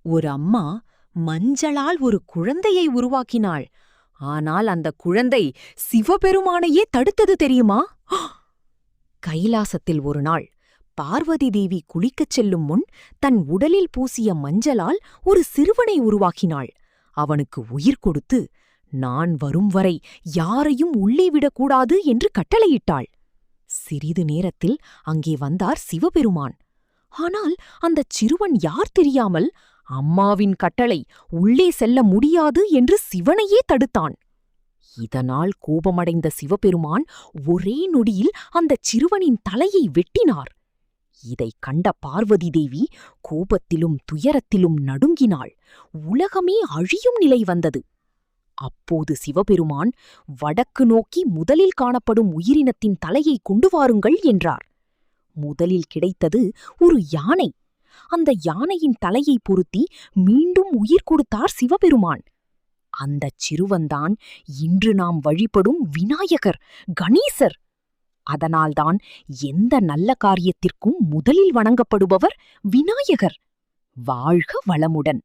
ஒரு அம்மா மஞ்சளால் ஒரு குழந்தையை உருவாக்கினாள். ஆனால் அந்த குழந்தை சிவபெருமானையே தடுத்தது தெரியுமா? கைலாசத்தில் ஒரு நாள் பார்வதி தேவி குளிக்கச் செல்லும் முன் தன் உடலில் பூசிய மஞ்சளால் ஒரு சிறுவனை உருவாக்கினாள். அவனுக்கு உயிர் கொடுத்து, நான் வரும் வரை யாரையும் உள்ளே விடக்கூடாது என்று கட்டளையிட்டாள். சிறிது நேரத்தில் அங்கே வந்தார் சிவபெருமான். ஆனால் அந்தச் சிறுவன் யார் தெரியாமல் அம்மாவின் கட்டளை உள்ளே செல்ல முடியாது என்று சிவனையே தடுத்தான். இதனால் கோபமடைந்த சிவபெருமான் ஒரே நொடியில் அந்தச் சிறுவனின் தலையை வெட்டினார். இதைக் கண்ட பார்வதி தேவி கோபத்திலும் துயரத்திலும் நடுங்கினாள். உலகமே அழியும் நிலை வந்தது. அப்போது சிவபெருமான், வடக்கு நோக்கி முதலில் காணப்படும் உயிரினத்தின் தலையை கொண்டு வாருங்கள் என்றார். முதலில் கிடைத்தது ஒரு யானை. அந்த யானையின் தலையை பொருத்தி மீண்டும் உயிர் கொடுத்தார் சிவபெருமான். அந்தச் சிறுவன்தான் இன்று நாம் வழிபடும் விநாயகர், கணேசர். அதனால்தான் எந்த நல்ல காரியத்திற்கும் முதலில் வணங்கப்படுபவர் விநாயகர். வாழ்க வளமுடன்.